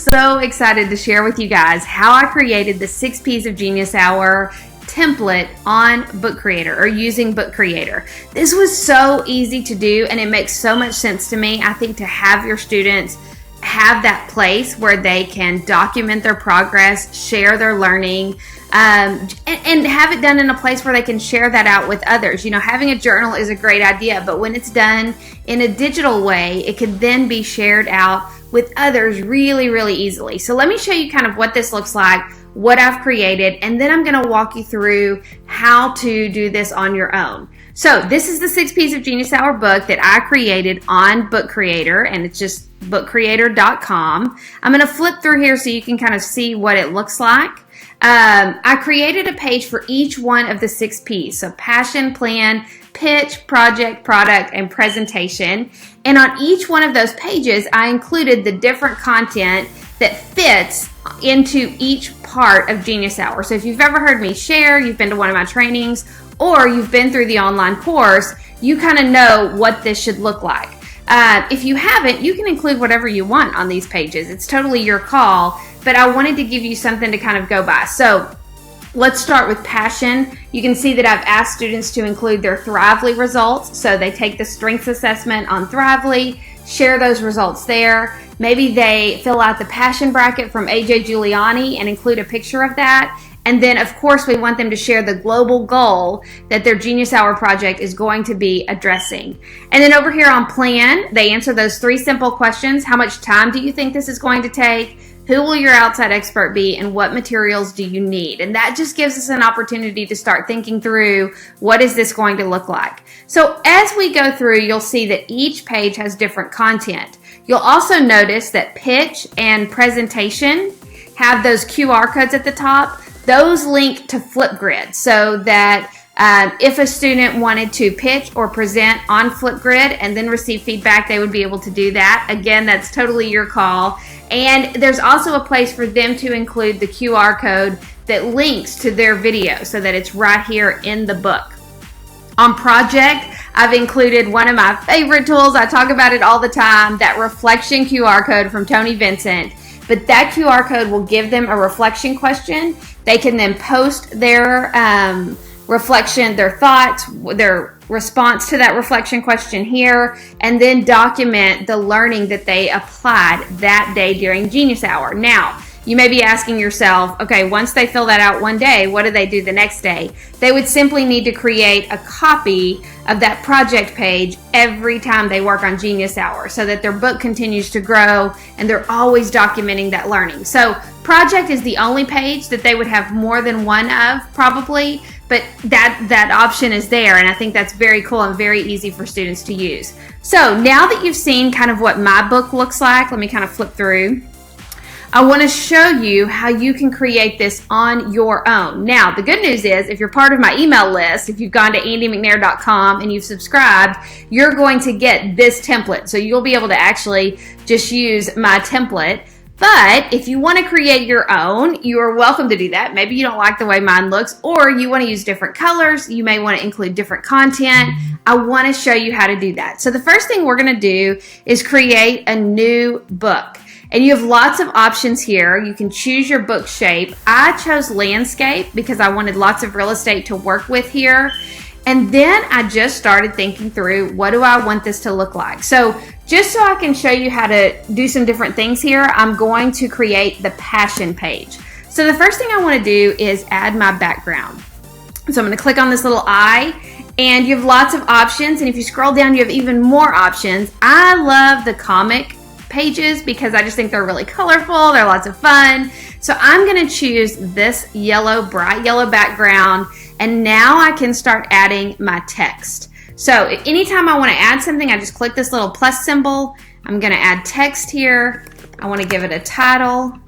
so excited to share with you guys how I created the 6 P's of Genius Hour template on Book Creator or using Book Creator. This was so easy to do and it makes so much sense to me. I think to have your students have that place where they can document their progress, share their learning, and have it done in a place where they can share that out with others. You know, having a journal is a great idea, but when it's done in a digital way, it can then be shared out with others really, really easily. So let me show you kind of what this looks like, what I've created, and then I'm going to walk you through how to do this on your own. So this is the 6 P's of Genius Hour book that I created on Book Creator, and it's just bookcreator.com. I'm going to flip through here so you can kind of see what it looks like. I created a page for each one of the 6 P's. So passion, plan, pitch, project, product, and presentation. And on each one of those pages, I included the different content that fits into each part of Genius Hour. So if you've ever heard me share, you've been to one of my trainings, or you've been through the online course, you kind of know what this should look like. If you haven't, you can include whatever you want on these pages. It's totally your call, but I wanted to give you something to kind of go by. So let's start with passion. You can see that I've asked students to include their Thrively results. So they take the strengths assessment on Thrively, share those results there. Maybe they fill out the passion bracket from AJ Giuliani and include a picture of that. And then, of course, we want them to share the global goal that their Genius Hour project is going to be addressing. And then over here on plan, they answer those 3 simple questions. How much time do you think this is going to take? Who will your outside expert be? And what materials do you need? And that just gives us an opportunity to start thinking through, what is this going to look like? So as we go through, you'll see that each page has different content. You'll also notice that pitch and presentation have those QR codes at the top. Those link to Flipgrid so that if a student wanted to pitch or present on Flipgrid and then receive feedback, they would be able to do that. Again, that's totally your call. And there's also a place for them to include the QR code that links to their video so that it's right here in the book. On project, I've included one of my favorite tools. I talk about it all the time, that reflection QR code from Tony Vincent. But that QR code will give them a reflection question. They can then post their reflection, their thoughts, their response to that reflection question here, and then document the learning that they applied that day during Genius Hour. Now, you may be asking yourself, okay, once they fill that out one day, what do they do the next day? They would simply need to create a copy of that project page every time they work on Genius Hour so that their book continues to grow and they're always documenting that learning. So project is the only page that they would have more than one of probably, but that option is there, and I think that's very cool and very easy for students to use. So now that you've seen kind of what my book looks like, let me kind of flip through. I want to show you how you can create this on your own. Now, the good news is if you're part of my email list, if you've gone to andymcnair.com and you've subscribed, you're going to get this template. So you'll be able to actually just use my template. But if you want to create your own, you are welcome to do that. Maybe you don't like the way mine looks, or you want to use different colors. You may want to include different content. I want to show you how to do that. So the first thing we're going to do is create a new book. And you have lots of options here. You can choose your book shape. I chose landscape because I wanted lots of real estate to work with here. And then I just started thinking through, what do I want this to look like? So just so I can show you how to do some different things here, I'm going to create the passion page. So the first thing I want to do is add my background. So I'm going to click on this little eye, and you have lots of options. And if you scroll down, you have even more options. I love the comic pages because I just think they're really colorful. They're lots of fun. So I'm going to choose this yellow, bright yellow background, and now I can start adding my text. So anytime I want to add something, I just click this little plus symbol. I'm going to add text here. I want to give it a title.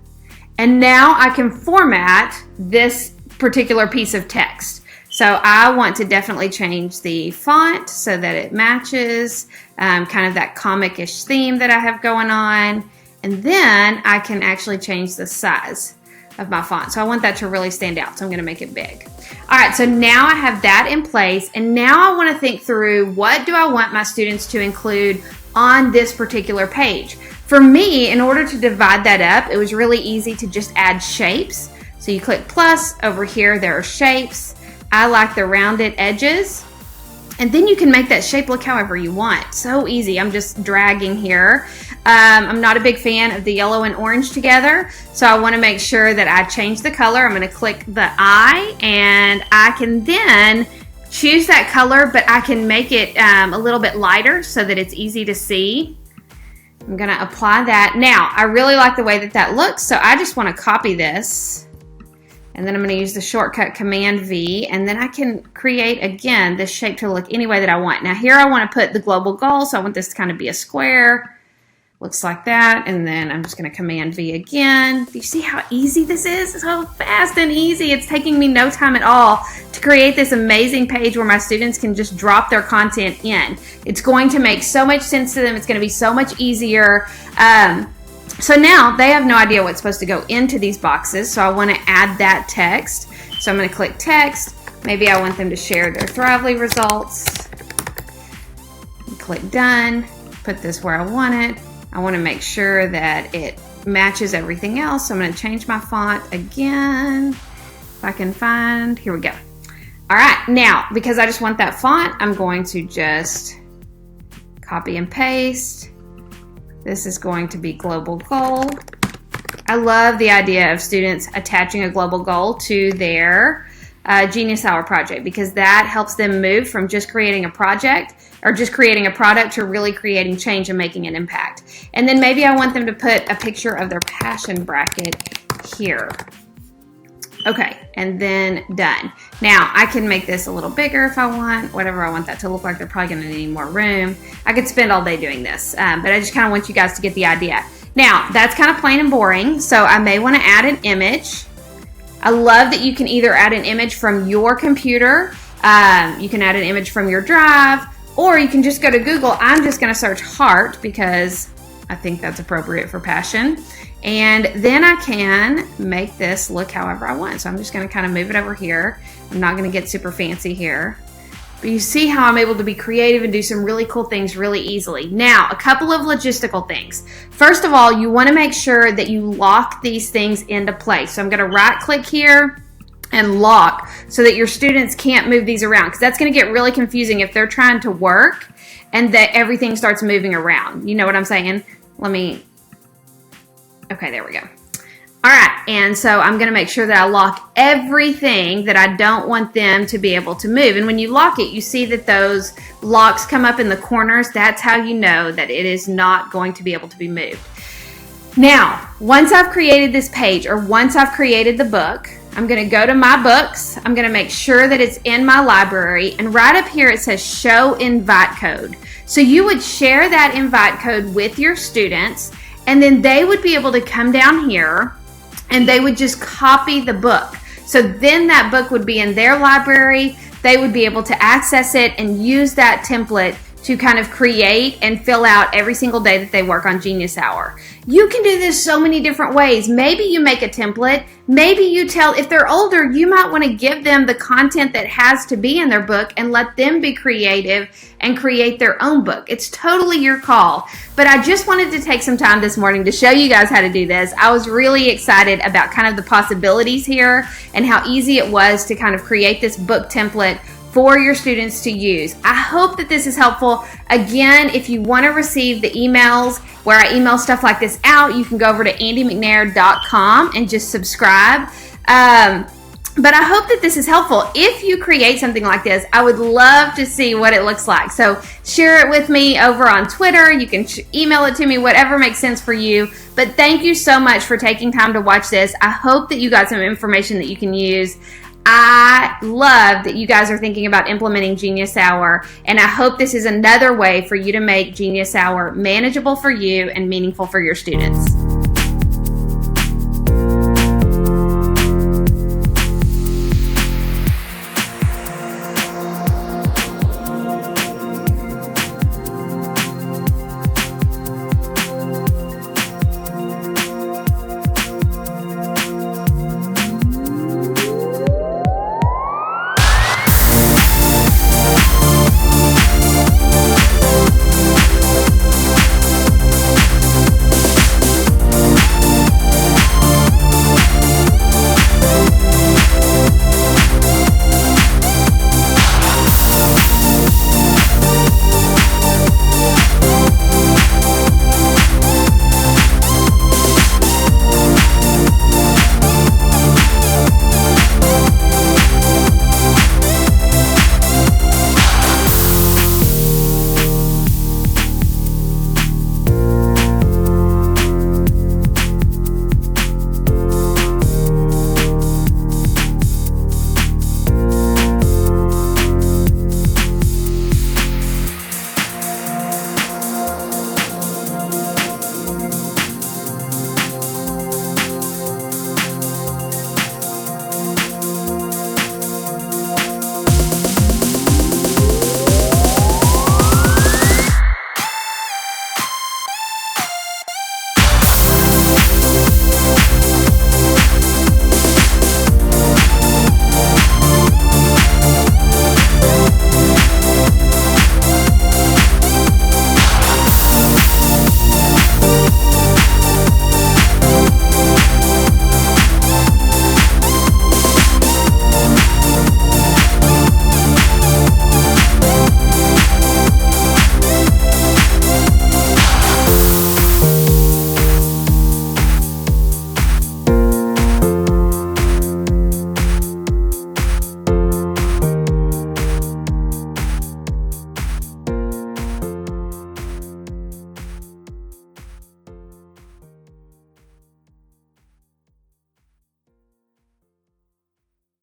And now I can format this particular piece of text. So I want to definitely change the font so that it matches kind of that comic-ish theme that I have going on. And then I can actually change the size of my font. So I want that to really stand out. So I'm going to make it big. All right, so now I have that in place. And now I want to think through, what do I want my students to include on this particular page? For me, in order to divide that up, it was really easy to just add shapes. So you click plus, over here there are shapes. I like the rounded edges. And then you can make that shape look however you want. So easy. I'm just dragging here. I'm not a big fan of the yellow and orange together, so I want to make sure that I change the color. I'm going to click the eye, and I can then choose that color, but I can make it a little bit lighter so that it's easy to see. I'm going to apply that. Now, I really like the way that that looks, so I just want to copy this. And then I'm going to use the shortcut Command V, and then I can create, again, this shape to look any way that I want. Now here I want to put the global goal, so I want this to kind of be a square. Looks like that, and then I'm just going to Command V again. Do you see how easy this is? It's so fast and easy. It's taking me no time at all to create this amazing page where my students can just drop their content in. It's going to make so much sense to them. It's going to be so much easier. So now they have no idea what's supposed to go into these boxes, so I want to add that text. So I'm going to click text. Maybe I want them to share their Thrively results. Click done. Put this where I want it. I want to make sure that it matches everything else, so I'm going to change my font again. If I can find, here we go. All right, now, because I just want that font, I'm going to just copy and paste. This is going to be global goal. I love the idea of students attaching a global goal to their Genius Hour project, because that helps them move from just creating a project or just creating a product to really creating change and making an impact. And then maybe I want them to put a picture of their passion bracket here. Okay, and then done. Now I can make this a little bigger if I want, whatever I want that to look like. They're probably gonna need more room. I could spend all day doing this, but I just kind of want you guys to get the idea. Now that's kind of plain and boring, so I may want to add an image. I love that you can either add an image from your computer, you can add an image from your drive, or you can just go to Google. I'm just gonna search heart because I think that's appropriate for passion. And then I can make this look however I want. So I'm just going to kind of move it over here. I'm not going to get super fancy here. But you see how I'm able to be creative and do some really cool things really easily. Now, a couple of logistical things. First of all, you want to make sure that you lock these things into place. So I'm going to right click here and lock so that your students can't move these around, because that's going to get really confusing if they're trying to work and that everything starts moving around. You know what I'm saying? Okay, there we go. All right, and so I'm gonna make sure that I lock everything that I don't want them to be able to move. And when you lock it, you see that those locks come up in the corners. That's how you know that it is not going to be able to be moved. Now, once I've created this page, or once I've created the book, I'm gonna go to my books. I'm gonna make sure that it's in my library, and right up here it says show invite code. So you would share that invite code with your students, and then they would be able to come down here and they would just copy the book. So then that book would be in their library. They would be able to access it and use that template to kind of create and fill out every single day that they work on Genius Hour. You can do this so many different ways. Maybe you make a template. Maybe you tell, if they're older, you might want to give them the content that has to be in their book and let them be creative and create their own book. It's totally your call. But I just wanted to take some time this morning to show you guys how to do this. I was really excited about kind of the possibilities here and how easy it was to kind of create this book template for your students to use. I hope that this is helpful. Again, if you want to receive the emails where I email stuff like this out, you can go over to andymcnair.com and just subscribe. But I hope that this is helpful. If you create something like this, I would love to see what it looks like. So share it with me over on Twitter. You can email it to me, whatever makes sense for you. But thank you so much for taking time to watch this. I hope that you got some information that you can use. I love that you guys are thinking about implementing Genius Hour, and I hope this is another way for you to make Genius Hour manageable for you and meaningful for your students.